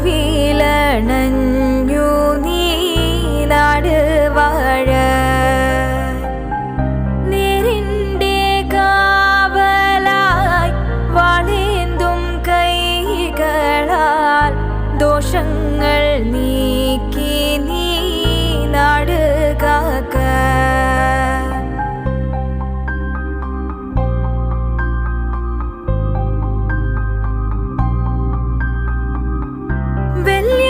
കോവിലണഞ്ഞു നീ നാട് വാഴ നേരിൻ്റെ കാവലായി വളേന്തും കൈകളാൽ ദോഷങ്ങൾ നീക്കി നീ നാട് കാക്ക വലിയ